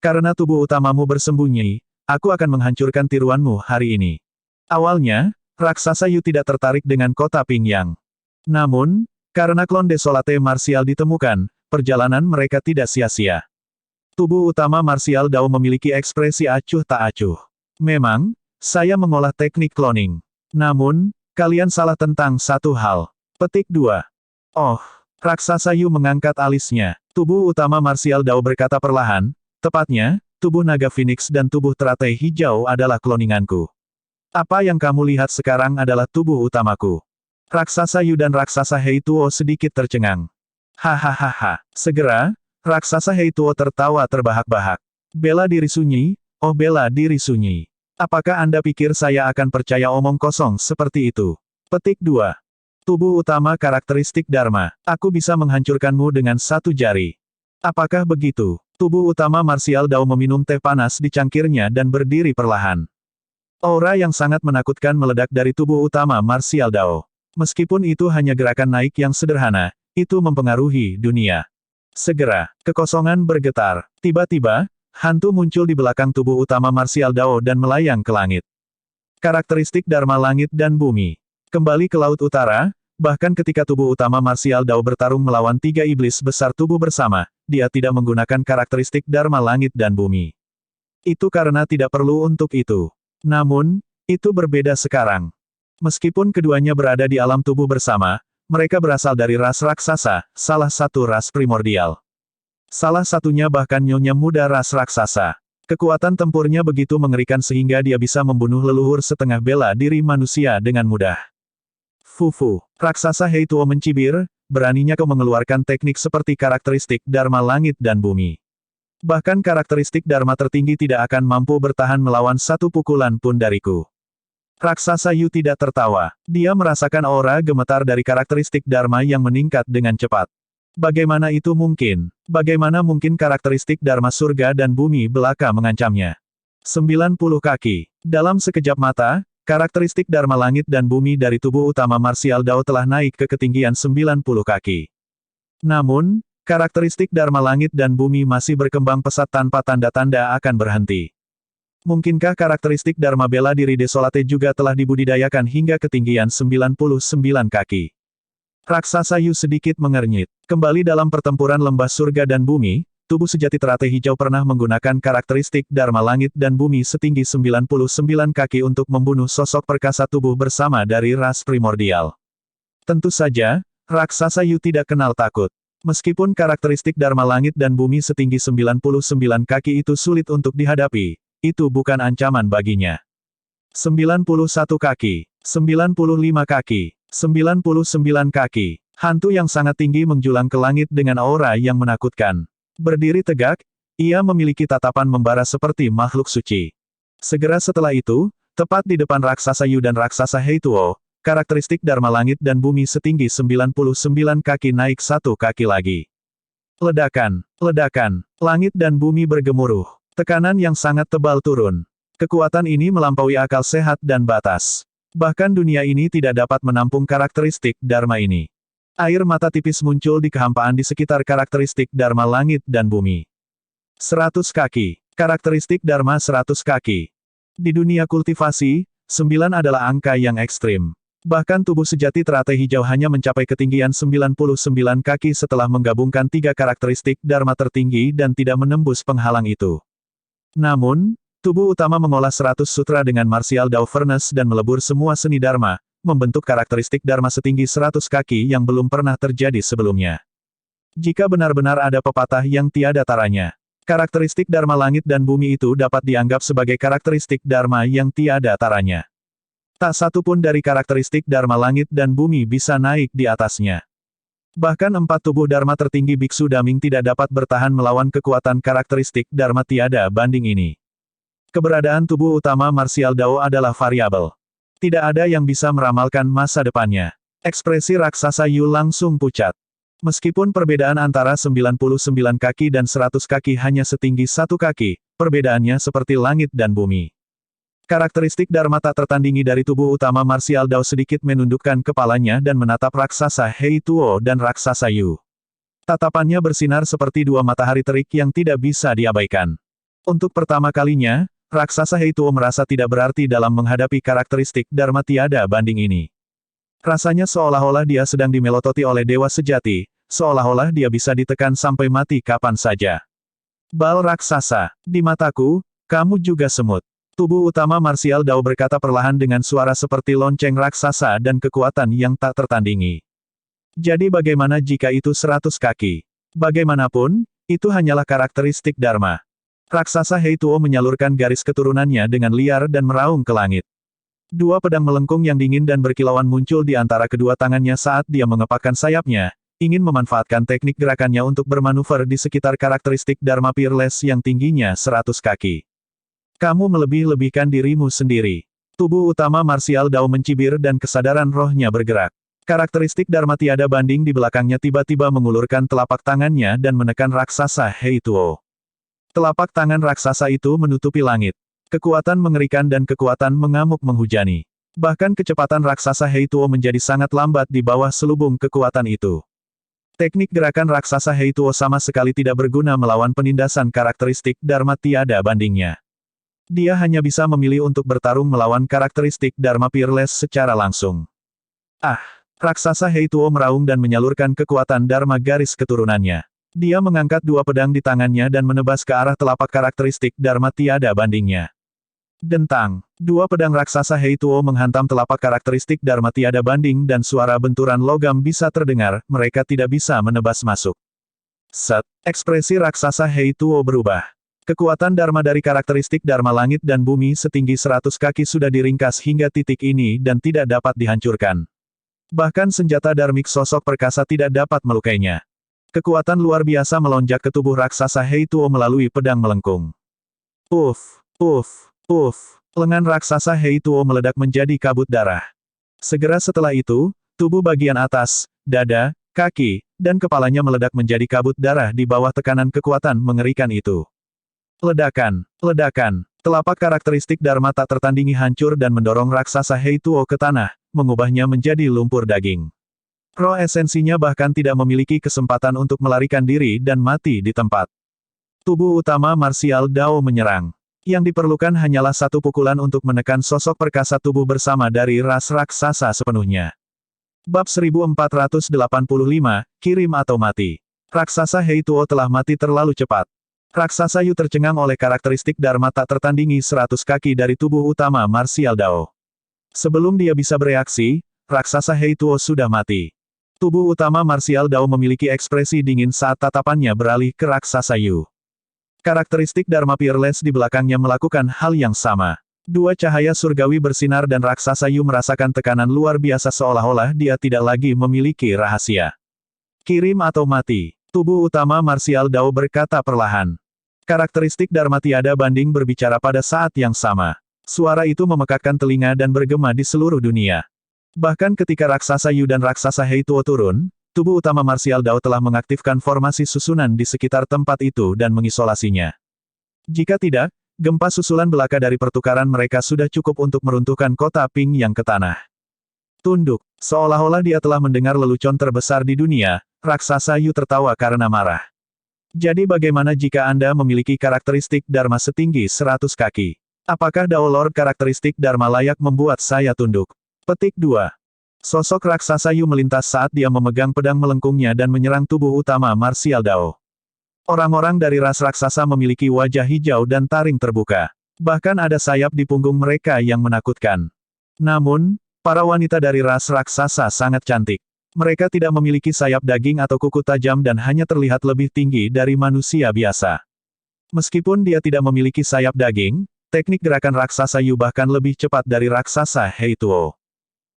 [SPEAKER 1] Karena tubuh utamamu bersembunyi, aku akan menghancurkan tiruanmu hari ini. Awalnya, raksasa Yu tidak tertarik dengan kota Pingyang. Namun, karena klon Desolate Martial ditemukan, perjalanan mereka tidak sia-sia. Tubuh utama Martial Dao memiliki ekspresi acuh tak acuh. Memang, saya mengolah teknik cloning. Namun, kalian salah tentang satu hal. Petik 2. Oh, raksasa Yu mengangkat alisnya. Tubuh utama Martial Dao berkata perlahan, tepatnya, tubuh naga Phoenix dan tubuh teratai hijau adalah kloninganku. Apa yang kamu lihat sekarang adalah tubuh utamaku. Raksasa Yu dan raksasa Hei Tuo sedikit tercengang. Hahaha. Segera, raksasa Hei Tuo tertawa terbahak-bahak. Bela diri sunyi, oh bela diri sunyi. Apakah Anda pikir saya akan percaya omong kosong seperti itu? Petik 2. Tubuh utama karakteristik Dharma. Aku bisa menghancurkanmu dengan satu jari. Apakah begitu? Tubuh utama Martial Dao meminum teh panas di cangkirnya dan berdiri perlahan. Aura yang sangat menakutkan meledak dari tubuh utama Martial Dao. Meskipun itu hanya gerakan naik yang sederhana, itu mempengaruhi dunia. Segera, kekosongan bergetar. Tiba-tiba, hantu muncul di belakang tubuh utama Martial Dao dan melayang ke langit. Karakteristik Dharma Langit dan Bumi. Kembali ke Laut Utara, bahkan ketika tubuh utama Martial Dao bertarung melawan 3 iblis besar tubuh bersama, dia tidak menggunakan karakteristik Dharma Langit dan Bumi. Itu karena tidak perlu untuk itu. Namun, itu berbeda sekarang. Meskipun keduanya berada di alam tubuh bersama, mereka berasal dari ras raksasa, salah satu ras primordial. Salah satunya bahkan nyonya muda ras raksasa. Kekuatan tempurnya begitu mengerikan sehingga dia bisa membunuh leluhur setengah bela diri manusia dengan mudah. Fufu. Raksasa Hei Tuo mencibir, beraninya kau mengeluarkan teknik seperti karakteristik Dharma Langit dan Bumi. Bahkan karakteristik Dharma tertinggi tidak akan mampu bertahan melawan satu pukulan pun dariku. Raksasa Yu tidak tertawa. Dia merasakan aura gemetar dari karakteristik Dharma yang meningkat dengan cepat. Bagaimana itu mungkin? Bagaimana mungkin karakteristik Dharma surga dan bumi belaka mengancamnya? 90 kaki. Dalam sekejap mata, karakteristik Dharma langit dan bumi dari tubuh utama Martial Dao telah naik ke ketinggian 90 kaki. Namun, karakteristik Dharma langit dan bumi masih berkembang pesat tanpa tanda-tanda akan berhenti. Mungkinkah karakteristik Dharma bela diri Desolate juga telah dibudidayakan hingga ketinggian 99 kaki? Raksasa Yu sedikit mengernyit. Kembali dalam pertempuran lembah surga dan bumi, tubuh sejati teratai hijau pernah menggunakan karakteristik Dharma langit dan bumi setinggi 99 kaki untuk membunuh sosok perkasa tubuh bersama dari ras primordial. Tentu saja, raksasa Yu tidak kenal takut. Meskipun karakteristik Dharma langit dan bumi setinggi 99 kaki itu sulit untuk dihadapi, itu bukan ancaman baginya. 91 kaki, 95 kaki, 99 kaki. Hantu yang sangat tinggi menjulang ke langit dengan aura yang menakutkan. Berdiri tegak, ia memiliki tatapan membara seperti makhluk suci. Segera setelah itu, tepat di depan raksasa Yu dan raksasa Hei Tuo, karakteristik Dharma langit dan bumi setinggi 99 kaki naik 1 kaki lagi. Ledakan, ledakan, langit dan bumi bergemuruh. Tekanan yang sangat tebal turun. Kekuatan ini melampaui akal sehat dan batas. Bahkan dunia ini tidak dapat menampung karakteristik Dharma ini. Air mata tipis muncul di kehampaan di sekitar karakteristik Dharma langit dan bumi. 100 kaki. Karakteristik Dharma 100 kaki. Di dunia kultivasi, 9 adalah angka yang ekstrim. Bahkan tubuh sejati teratai hijau hanya mencapai ketinggian 99 kaki setelah menggabungkan 3 karakteristik Dharma tertinggi dan tidak menembus penghalang itu. Namun, tubuh utama mengolah 100 sutra dengan Martial Dao Furnace dan melebur semua seni Dharma, membentuk karakteristik Dharma setinggi 100 kaki yang belum pernah terjadi sebelumnya. Jika benar-benar ada pepatah yang tiada taranya, karakteristik Dharma langit dan bumi itu dapat dianggap sebagai karakteristik Dharma yang tiada taranya. Tak satu pun dari karakteristik Dharma langit dan bumi bisa naik di atasnya. Bahkan 4 tubuh Dharma tertinggi Biksu Daming tidak dapat bertahan melawan kekuatan karakteristik Dharma tiada banding ini. Keberadaan tubuh utama Martial Dao adalah variabel. Tidak ada yang bisa meramalkan masa depannya. Ekspresi raksasa Yu langsung pucat. Meskipun perbedaan antara 99 kaki dan 100 kaki hanya setinggi 1 kaki, perbedaannya seperti langit dan bumi. Karakteristik Dharma tak tertandingi dari tubuh utama Martial Dao sedikit menundukkan kepalanya dan menatap raksasa Hei Tuo dan raksasa Yu. Tatapannya bersinar seperti 2 matahari terik yang tidak bisa diabaikan. Untuk pertama kalinya, raksasa Heituo merasa tidak berarti dalam menghadapi karakteristik Dharma tiada banding ini. Rasanya seolah-olah dia sedang dimelototi oleh dewa sejati, seolah-olah dia bisa ditekan sampai mati kapan saja. Bal raksasa, di mataku, kamu juga semut. Tubuh utama marsial Dao berkata perlahan dengan suara seperti lonceng raksasa dan kekuatan yang tak tertandingi. Jadi bagaimana jika itu 100 kaki? Bagaimanapun, itu hanyalah karakteristik Dharma. Raksasa Heituo menyalurkan garis keturunannya dengan liar dan meraung ke langit. Dua pedang melengkung yang dingin dan berkilauan muncul di antara kedua tangannya saat dia mengepakkan sayapnya, ingin memanfaatkan teknik gerakannya untuk bermanuver di sekitar karakteristik Dharma Peerless yang tingginya 100 kaki. Kamu melebih-lebihkan dirimu sendiri. Tubuh utama marsial Dao mencibir dan kesadaran rohnya bergerak. Karakteristik Dharma tiada banding di belakangnya tiba-tiba mengulurkan telapak tangannya dan menekan raksasa Heituo. Telapak tangan raksasa itu menutupi langit. Kekuatan mengerikan dan kekuatan mengamuk menghujani. Bahkan kecepatan raksasa Heituo menjadi sangat lambat di bawah selubung kekuatan itu. Teknik gerakan raksasa Heituo sama sekali tidak berguna melawan penindasan karakteristik Dharma tiada bandingnya. Dia hanya bisa memilih untuk bertarung melawan karakteristik Dharma Peerless secara langsung. Ah! Raksasa Heituo meraung dan menyalurkan kekuatan Dharma garis keturunannya. Dia mengangkat dua pedang di tangannya dan menebas ke arah telapak karakteristik Dharma tiada bandingnya. Dentang. Dua pedang raksasa Heituo menghantam telapak karakteristik Dharma tiada banding dan suara benturan logam bisa terdengar, mereka tidak bisa menebas masuk. Set. Ekspresi raksasa Heituo berubah. Kekuatan Dharma dari karakteristik Dharma langit dan bumi setinggi 100 kaki sudah diringkas hingga titik ini dan tidak dapat dihancurkan. Bahkan senjata dharmik sosok perkasa tidak dapat melukainya. Kekuatan luar biasa melonjak ke tubuh raksasa Heituo melalui pedang melengkung. Uff, uff. Uff, lengan raksasa Heituo meledak menjadi kabut darah. Segera setelah itu, tubuh bagian atas, dada, kaki, dan kepalanya meledak menjadi kabut darah di bawah tekanan kekuatan mengerikan itu. Ledakan, ledakan, telapak karakteristik Dharma tak tertandingi hancur dan mendorong raksasa Heituo ke tanah, mengubahnya menjadi lumpur daging. Roh esensinya bahkan tidak memiliki kesempatan untuk melarikan diri dan mati di tempat. Tubuh utama marsial Dao menyerang. Yang diperlukan hanyalah satu pukulan untuk menekan sosok perkasa tubuh bersama dari ras raksasa sepenuhnya. Bab 1485, Kirim atau Mati. Raksasa Heituo telah mati terlalu cepat. Raksasa Yu tercengang oleh karakteristik Dharma tak tertandingi 100 kaki dari tubuh utama marsial Dao. Sebelum dia bisa bereaksi, raksasa Heituo sudah mati. Tubuh utama marsial Dao memiliki ekspresi dingin saat tatapannya beralih ke raksasa Yu. Karakteristik Dharma Peerless di belakangnya melakukan hal yang sama. Dua cahaya surgawi bersinar dan raksasa Yu merasakan tekanan luar biasa seolah-olah dia tidak lagi memiliki rahasia. Kirim atau mati. Tubuh utama marsial Dao berkata perlahan. Karakteristik Dharma tiada banding berbicara pada saat yang sama. Suara itu memekakkan telinga dan bergema di seluruh dunia. Bahkan ketika raksasa Yu dan raksasa Heituo turun, tubuh utama marsial Dao telah mengaktifkan formasi susunan di sekitar tempat itu dan mengisolasinya. Jika tidak, gempa susulan belaka dari pertukaran mereka sudah cukup untuk meruntuhkan kota Ping yang ke tanah. Tunduk, seolah-olah dia telah mendengar lelucon terbesar di dunia, raksasa Yu tertawa karena marah. Jadi bagaimana jika Anda memiliki karakteristik Dharma setinggi 100 kaki? Apakah Dao Lord karakteristik Dharma layak membuat saya tunduk? Petik 2. Sosok raksasa Yu melintas saat dia memegang pedang melengkungnya dan menyerang tubuh utama marsial Dao. Orang-orang dari ras raksasa memiliki wajah hijau dan taring terbuka. Bahkan ada sayap di punggung mereka yang menakutkan. Namun, para wanita dari ras raksasa sangat cantik. Mereka tidak memiliki sayap daging atau kuku tajam dan hanya terlihat lebih tinggi dari manusia biasa. Meskipun dia tidak memiliki sayap daging, teknik gerakan raksasa Yu bahkan lebih cepat dari raksasa Heituo.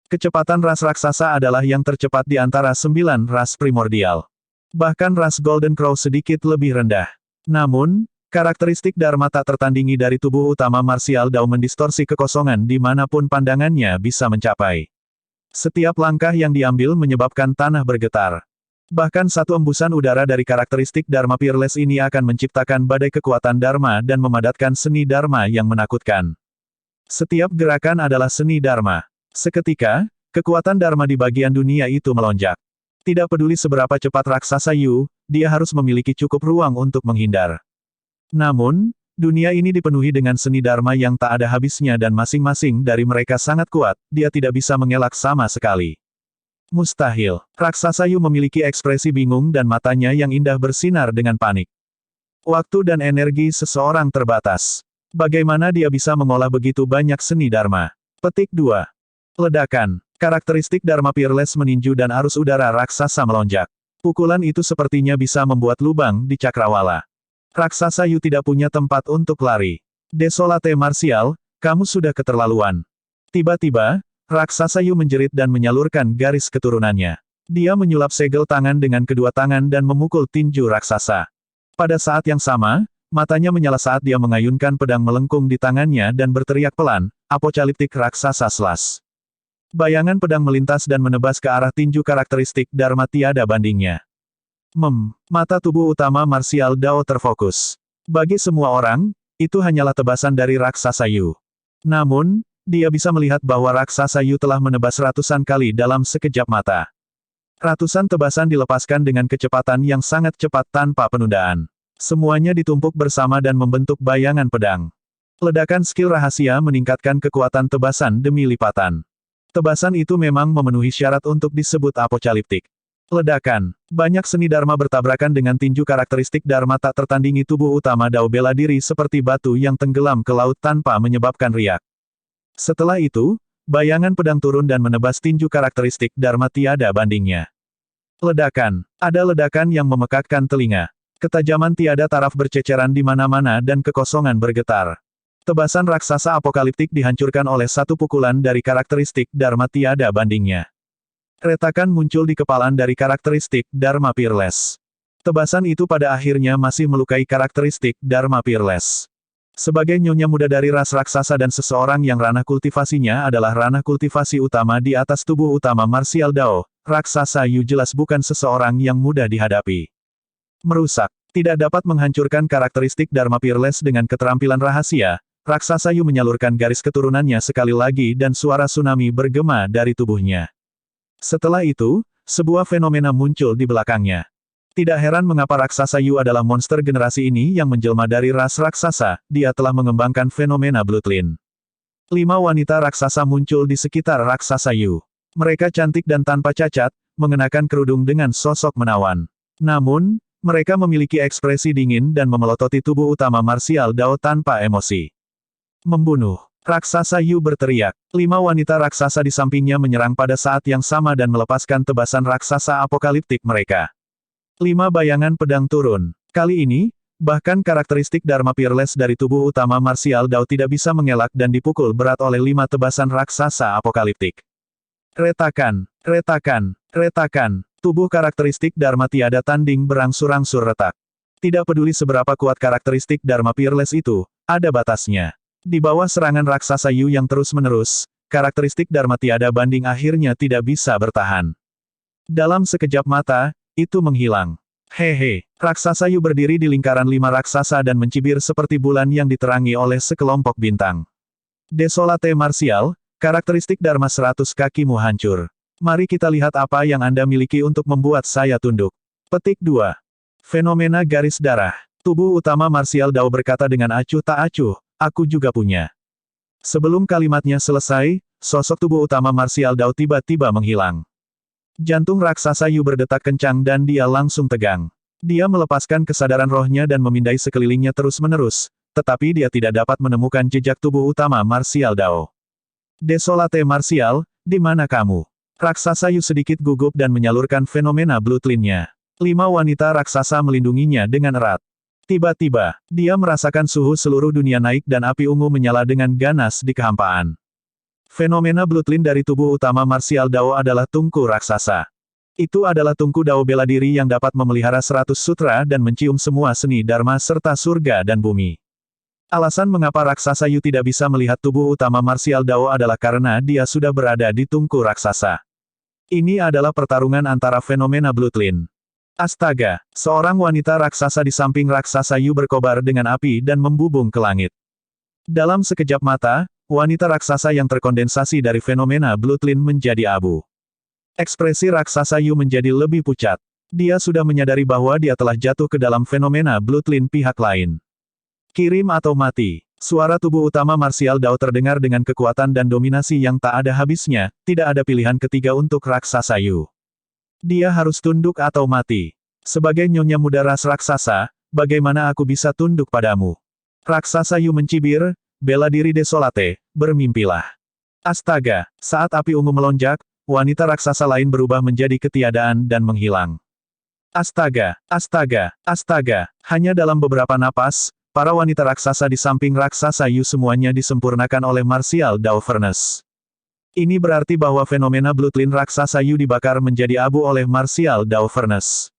[SPEAKER 1] Kecepatan ras raksasa adalah yang tercepat di antara 9 ras primordial. Bahkan ras Golden Crow sedikit lebih rendah. Namun, karakteristik Dharma tak tertandingi dari tubuh utama marsial Dao mendistorsi kekosongan dimanapun pandangannya bisa mencapai. Setiap langkah yang diambil menyebabkan tanah bergetar. Bahkan satu embusan udara dari karakteristik Dharma Peerless ini akan menciptakan badai kekuatan Dharma dan memadatkan seni Dharma yang menakutkan. Setiap gerakan adalah seni Dharma. Seketika, kekuatan Dharma di bagian dunia itu melonjak. Tidak peduli seberapa cepat raksasa Yu, dia harus memiliki cukup ruang untuk menghindar. Namun, Dunia ini dipenuhi dengan seni dharma yang tak ada habisnya dan masing-masing dari mereka sangat kuat, dia tidak bisa mengelak sama sekali. Mustahil. Raksasa Yu memiliki ekspresi bingung dan matanya yang indah bersinar dengan panik. Waktu dan energi seseorang terbatas. Bagaimana dia bisa mengolah begitu banyak seni dharma? Petik 2. Ledakan. Karakteristik Dharma Peerless meninju dan arus udara raksasa melonjak. Pukulan itu sepertinya bisa membuat lubang di cakrawala. Raksasa Yu tidak punya tempat untuk lari. Desolate Martial, kamu sudah keterlaluan. Tiba-tiba, Raksasa Yu menjerit dan menyalurkan garis keturunannya. Dia menyulap segel tangan dengan kedua tangan dan memukul tinju raksasa. Pada saat yang sama, matanya menyala saat dia mengayunkan pedang melengkung di tangannya dan berteriak pelan, apokaliptik raksasa slash. Bayangan pedang melintas dan menebas ke arah tinju karakteristik Dharma tiada bandingnya. Mata tubuh utama Martial Dao terfokus. Bagi semua orang, itu hanyalah tebasan dari Raksasa Yu. Namun, dia bisa melihat bahwa Raksasa Yu telah menebas ratusan kali dalam sekejap mata. Ratusan tebasan dilepaskan dengan kecepatan yang sangat cepat tanpa penundaan. Semuanya ditumpuk bersama dan membentuk bayangan pedang. Ledakan skill rahasia meningkatkan kekuatan tebasan demi lipatan. Tebasan itu memang memenuhi syarat untuk disebut apokaliptik. Ledakan. Banyak seni dharma bertabrakan dengan tinju karakteristik dharma tak tertandingi tubuh utama Dao bela diri seperti batu yang tenggelam ke laut tanpa menyebabkan riak. Setelah itu, bayangan pedang turun dan menebas tinju karakteristik dharma tiada bandingnya. Ledakan. Ada ledakan yang memekakkan telinga. Ketajaman tiada taraf berceceran di mana-mana dan kekosongan bergetar. Tebasan raksasa apokaliptik dihancurkan oleh satu pukulan dari karakteristik dharma tiada bandingnya. Retakan muncul di kepalan dari karakteristik Dharma Peerless. Tebasan itu pada akhirnya masih melukai karakteristik Dharma Peerless. Sebagai nyonya muda dari ras raksasa dan seseorang yang ranah kultivasinya adalah ranah kultivasi utama di atas tubuh utama Martial Dao, Raksasa Yu jelas bukan seseorang yang mudah dihadapi. Merusak. Tidak dapat menghancurkan karakteristik Dharma Peerless dengan keterampilan rahasia, Raksasa Yu menyalurkan garis keturunannya sekali lagi dan suara tsunami bergema dari tubuhnya. Setelah itu, sebuah fenomena muncul di belakangnya. Tidak heran mengapa Raksasa Yu adalah monster generasi ini yang menjelma dari ras raksasa, dia telah mengembangkan fenomena Bloodline. 5 wanita raksasa muncul di sekitar Raksasa Yu. Mereka cantik dan tanpa cacat, mengenakan kerudung dengan sosok menawan. Namun, mereka memiliki ekspresi dingin dan memelototi tubuh utama Martial Dao tanpa emosi. Membunuh. Raksasa Yu berteriak. 5 wanita raksasa di sampingnya menyerang pada saat yang sama dan melepaskan tebasan raksasa apokaliptik mereka. 5 bayangan pedang turun. Kali ini, bahkan karakteristik Dharma Peerless dari tubuh utama Martial Dao tidak bisa mengelak dan dipukul berat oleh 5 tebasan raksasa apokaliptik. Retakan, retakan, retakan. Tubuh karakteristik Dharma tiada tanding berangsur-angsur retak. Tidak peduli seberapa kuat karakteristik Dharma Peerless itu, ada batasnya. Di bawah serangan Raksasa Yu yang terus-menerus, karakteristik Dharma tiada banding akhirnya tidak bisa bertahan. Dalam sekejap mata, itu menghilang. Hehe, Raksasa Yu berdiri di lingkaran 5 raksasa dan mencibir seperti bulan yang diterangi oleh sekelompok bintang. Desolate Martial, karakteristik Dharma 100 kakimu hancur. Mari kita lihat apa yang Anda miliki untuk membuat saya tunduk. Petik 2. Fenomena garis darah. Tubuh utama Martial Dao berkata dengan acuh tak acuh, aku juga punya. Sebelum kalimatnya selesai, sosok tubuh utama Martial Dao tiba-tiba menghilang. Jantung Raksasa Yu berdetak kencang dan dia langsung tegang. Dia melepaskan kesadaran rohnya dan memindai sekelilingnya terus-menerus, tetapi dia tidak dapat menemukan jejak tubuh utama Martial Dao. Desolate Martial, di mana kamu? Raksasa Yu sedikit gugup dan menyalurkan fenomena Bloodline-nya. 5 wanita raksasa melindunginya dengan erat. Tiba-tiba, dia merasakan suhu seluruh dunia naik dan api ungu menyala dengan ganas di kehampaan. Fenomena Bloodline dari tubuh utama Martial Dao adalah tungku raksasa. Itu adalah tungku Dao bela diri yang dapat memelihara 100 sutra dan mencium semua seni dharma serta surga dan bumi. Alasan mengapa Raksasa Yu tidak bisa melihat tubuh utama Martial Dao adalah karena dia sudah berada di tungku raksasa. Ini adalah pertarungan antara fenomena Bloodline. Astaga, seorang wanita raksasa di samping Raksasa Yu berkobar dengan api dan membubung ke langit. Dalam sekejap mata, wanita raksasa yang terkondensasi dari fenomena Bloodline menjadi abu. Ekspresi Raksasa Yu menjadi lebih pucat. Dia sudah menyadari bahwa dia telah jatuh ke dalam fenomena Bloodline pihak lain. Kirim atau mati. Suara tubuh utama marsial Dao terdengar dengan kekuatan dan dominasi yang tak ada habisnya, tidak ada pilihan ketiga untuk raksasa Yu. Dia harus tunduk atau mati. Sebagai nyonya muda ras raksasa, bagaimana aku bisa tunduk padamu? Raksasa Yu mencibir, bela diri desolate, bermimpilah. Astaga, saat api ungu melonjak, wanita raksasa lain berubah menjadi ketiadaan dan menghilang. Astaga, astaga, astaga, hanya dalam beberapa napas, para wanita raksasa di samping raksasa Yu semuanya disempurnakan oleh martial Dao Furnace. Ini berarti bahwa fenomena Bloodline raksasa Yu dibakar menjadi abu oleh martial Dao Furnace.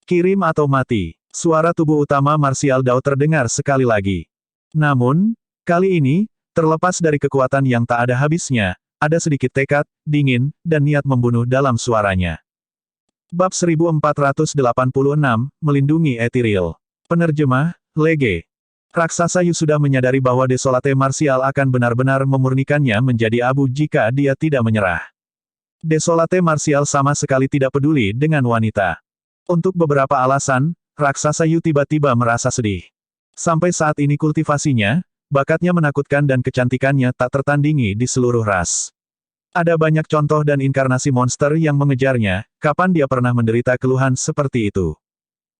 [SPEAKER 1] Kirim atau mati. Suara tubuh utama martial Dao terdengar sekali lagi. Namun, kali ini, terlepas dari kekuatan yang tak ada habisnya, ada sedikit tekad, dingin, dan niat membunuh dalam suaranya. Bab 1486, Melindungi Ethereal. Penerjemah, Lege. Raksasa Yu sudah menyadari bahwa Desolate Martial akan benar-benar memurnikannya menjadi abu jika dia tidak menyerah. Desolate Martial sama sekali tidak peduli dengan wanita. Untuk beberapa alasan, raksasa Yu tiba-tiba merasa sedih. Sampai saat ini kultivasinya, bakatnya menakutkan dan kecantikannya tak tertandingi di seluruh ras. Ada banyak contoh dan inkarnasi monster yang mengejarnya, kapan dia pernah menderita keluhan seperti itu.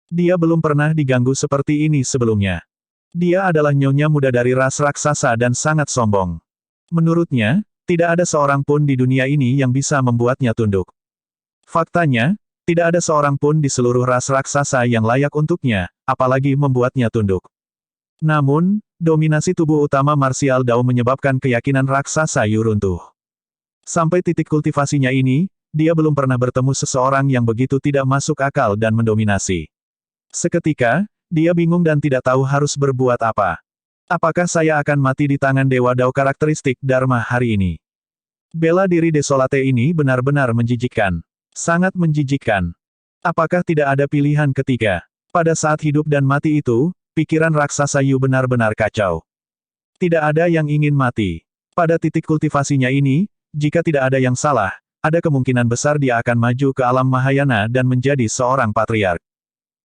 [SPEAKER 1] Dia belum pernah diganggu seperti ini sebelumnya. Dia adalah nyonya muda dari ras raksasa dan sangat sombong. Menurutnya, tidak ada seorang pun di dunia ini yang bisa membuatnya tunduk. Faktanya, tidak ada seorang pun di seluruh ras raksasa yang layak untuknya, apalagi membuatnya tunduk. Namun, dominasi tubuh utama martial Dao menyebabkan keyakinan raksasa Yu runtuh. Sampai titik kultivasinya ini, dia belum pernah bertemu seseorang yang begitu tidak masuk akal dan mendominasi. Seketika, dia bingung dan tidak tahu harus berbuat apa. Apakah saya akan mati di tangan Dewa Dao karakteristik Dharma hari ini? Bela diri Desolate ini benar-benar menjijikkan. Sangat menjijikkan. Apakah tidak ada pilihan ketiga? Pada saat hidup dan mati itu, pikiran raksasa Yu benar-benar kacau. Tidak ada yang ingin mati. Pada titik kultivasinya ini, jika tidak ada yang salah, ada kemungkinan besar dia akan maju ke alam Mahayana dan menjadi seorang patriark.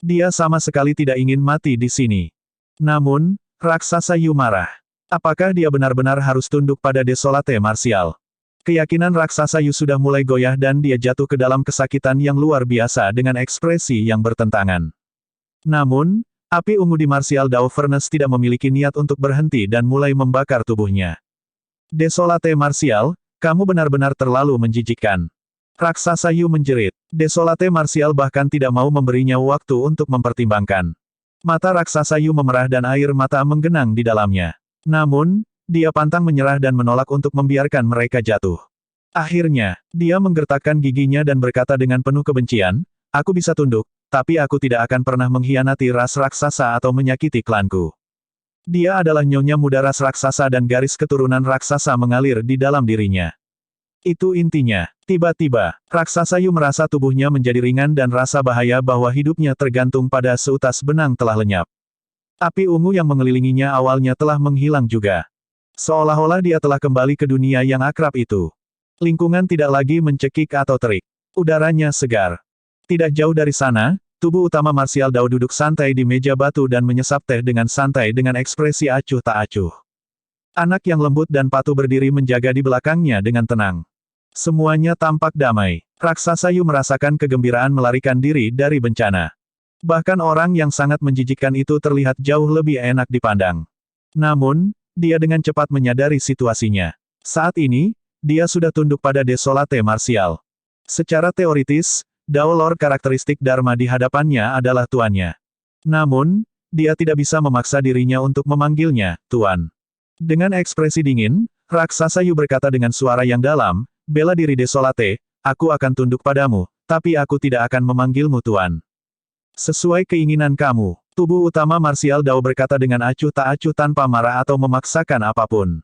[SPEAKER 1] Dia sama sekali tidak ingin mati di sini. Namun, raksasa Yu marah. Apakah dia benar-benar harus tunduk pada Desolate Martial? Keyakinan raksasa Yu sudah mulai goyah dan dia jatuh ke dalam kesakitan yang luar biasa dengan ekspresi yang bertentangan. Namun, api ungu di Martial Dao Furnace tidak memiliki niat untuk berhenti dan mulai membakar tubuhnya. Desolate Martial, kamu benar-benar terlalu menjijikkan. Raksasa Yu menjerit. Desolate Martial bahkan tidak mau memberinya waktu untuk mempertimbangkan. Mata raksasa Yu memerah dan air mata menggenang di dalamnya. Namun, dia pantang menyerah dan menolak untuk membiarkan mereka jatuh. Akhirnya, dia menggertakkan giginya dan berkata dengan penuh kebencian, aku bisa tunduk, tapi aku tidak akan pernah mengkhianati ras raksasa atau menyakiti klanku. Dia adalah nyonya muda ras raksasa dan garis keturunan raksasa mengalir di dalam dirinya. Itu intinya. Tiba-tiba, raksasa Yu merasa tubuhnya menjadi ringan dan rasa bahaya bahwa hidupnya tergantung pada seutas benang telah lenyap. Api ungu yang mengelilinginya awalnya telah menghilang juga. Seolah-olah dia telah kembali ke dunia yang akrab itu. Lingkungan tidak lagi mencekik atau terik. Udaranya segar. Tidak jauh dari sana, tubuh utama martial Dao duduk santai di meja batu dan menyesap teh dengan santai dengan ekspresi acuh tak acuh. Anak yang lembut dan patuh berdiri menjaga di belakangnya dengan tenang. Semuanya tampak damai. Raksasa Yu merasakan kegembiraan melarikan diri dari bencana. Bahkan orang yang sangat menjijikkan itu terlihat jauh lebih enak dipandang. Namun, dia dengan cepat menyadari situasinya. Saat ini, dia sudah tunduk pada Desolate Martial. Secara teoritis, Dao Lord karakteristik Dharma di hadapannya adalah tuannya. Namun, dia tidak bisa memaksa dirinya untuk memanggilnya Tuan. Dengan ekspresi dingin, raksasa Yu berkata dengan suara yang dalam, bela diri Desolate, aku akan tunduk padamu, tapi aku tidak akan memanggilmu Tuan. Sesuai keinginan kamu, tubuh utama martial Dao berkata dengan acuh tak acuh tanpa marah atau memaksakan apapun.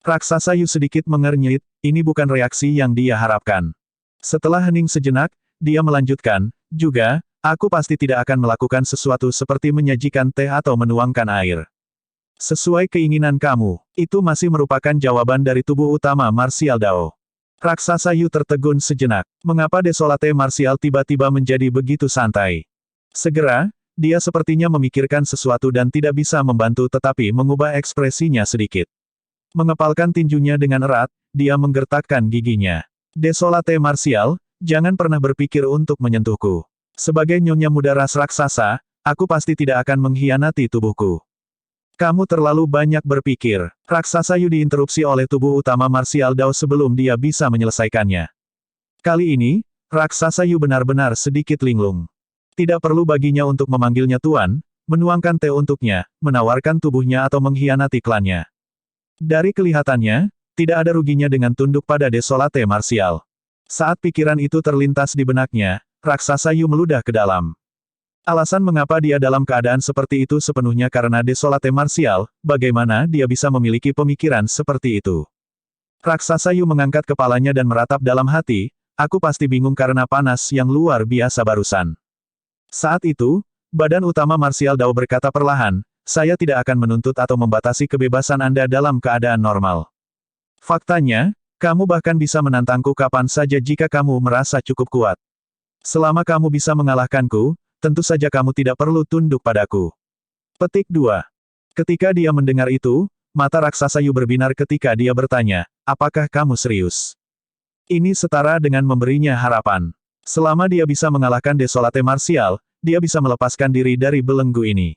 [SPEAKER 1] Raksasa Yu sedikit mengernyit, ini bukan reaksi yang dia harapkan. Setelah hening sejenak, dia melanjutkan, juga, aku pasti tidak akan melakukan sesuatu seperti menyajikan teh atau menuangkan air. Sesuai keinginan kamu, itu masih merupakan jawaban dari tubuh utama martial Dao. Raksasa Yu tertegun sejenak. Mengapa Desolate Martial tiba-tiba menjadi begitu santai? Segera, Dia sepertinya memikirkan sesuatu dan tidak bisa membantu tetapi mengubah ekspresinya sedikit. Mengepalkan tinjunya dengan erat, dia menggertakkan giginya. Desolate Martial, jangan pernah berpikir untuk menyentuhku. Sebagai nyonya muda ras raksasa, aku pasti tidak akan mengkhianati tubuhku. Kamu terlalu banyak berpikir. Raksasa Yu diinterupsi oleh tubuh utama Martial Dao sebelum dia bisa menyelesaikannya. Kali ini, Raksasa Yu benar-benar sedikit linglung. Tidak perlu baginya untuk memanggilnya tuan, menuangkan teh untuknya, menawarkan tubuhnya atau mengkhianati klannya. Dari kelihatannya, tidak ada ruginya dengan tunduk pada Desolate Martial. Saat pikiran itu terlintas di benaknya, Raksasa Yu meludah ke dalam. Alasan mengapa dia dalam keadaan seperti itu sepenuhnya karena Desolate Martial, bagaimana dia bisa memiliki pemikiran seperti itu. Raksasa Yu mengangkat kepalanya dan meratap dalam hati, aku pasti bingung karena panas yang luar biasa barusan. Saat itu, badan utama Martial Dao berkata perlahan, saya tidak akan menuntut atau membatasi kebebasan Anda dalam keadaan normal. Faktanya, kamu bahkan bisa menantangku kapan saja jika kamu merasa cukup kuat. Selama kamu bisa mengalahkanku, tentu saja kamu tidak perlu tunduk padaku. Petik 2. Ketika dia mendengar itu, mata Raksasa Yu berbinar ketika dia bertanya, apakah kamu serius? Ini setara dengan memberinya harapan. Selama dia bisa mengalahkan Desolate Martial, dia bisa melepaskan diri dari belenggu ini.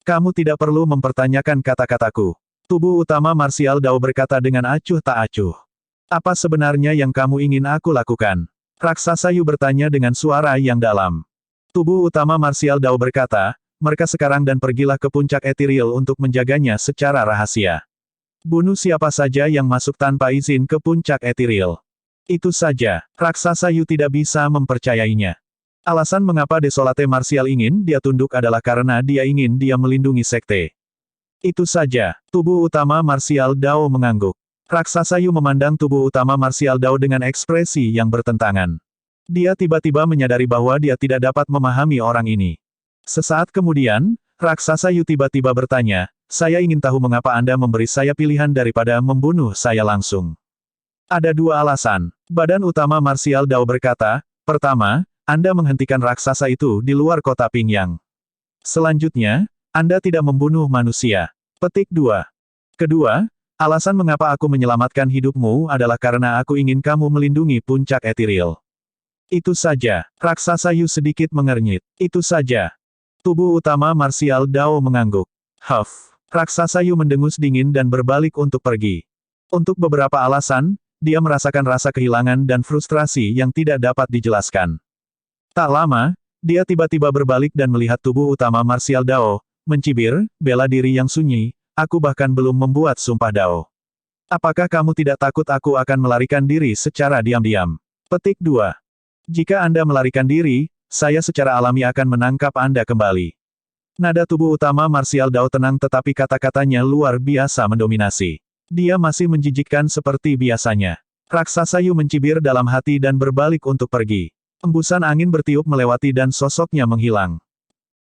[SPEAKER 1] Kamu tidak perlu mempertanyakan kata-kataku. Tubuh utama Martial Dao berkata dengan acuh tak acuh. Apa sebenarnya yang kamu ingin aku lakukan? Raksasa Yu bertanya dengan suara yang dalam. Tubuh utama Martial Dao berkata, mereka sekarang dan pergilah ke puncak etiril untuk menjaganya secara rahasia. Bunuh siapa saja yang masuk tanpa izin ke puncak etiril. Itu saja, Raksasa Yu tidak bisa mempercayainya. Alasan mengapa Desolate Martial ingin dia tunduk adalah karena dia ingin dia melindungi sekte. Itu saja, tubuh utama Martial Dao mengangguk. Raksasa Yu memandang tubuh utama Martial Dao dengan ekspresi yang bertentangan. Dia tiba-tiba menyadari bahwa dia tidak dapat memahami orang ini. Sesaat kemudian, Raksasa Yu tiba-tiba bertanya, saya ingin tahu mengapa Anda memberi saya pilihan daripada membunuh saya langsung. Ada dua alasan. Badan utama Martial Dao berkata, pertama, Anda menghentikan raksasa itu di luar kota Pingyang. Selanjutnya, Anda tidak membunuh manusia. Petik 2. Kedua, alasan mengapa aku menyelamatkan hidupmu adalah karena aku ingin kamu melindungi puncak etiril. Itu saja, Raksasa Yu sedikit mengernyit. Itu saja. Tubuh utama Martial Dao mengangguk. Huff. Raksasa Yu mendengus dingin dan berbalik untuk pergi. Untuk beberapa alasan, dia merasakan rasa kehilangan dan frustrasi yang tidak dapat dijelaskan. Tak lama, dia tiba-tiba berbalik dan melihat tubuh utama Martial Dao, mencibir, bela diri yang sunyi, aku bahkan belum membuat sumpah Dao. Apakah kamu tidak takut aku akan melarikan diri secara diam-diam? Petik 2. Jika Anda melarikan diri, saya secara alami akan menangkap Anda kembali. Nada tubuh utama Martial Dao tenang tetapi kata-katanya luar biasa mendominasi. Dia masih menjijikkan seperti biasanya. Raksasa Yu mencibir dalam hati dan berbalik untuk pergi. Embusan angin bertiup melewati dan sosoknya menghilang.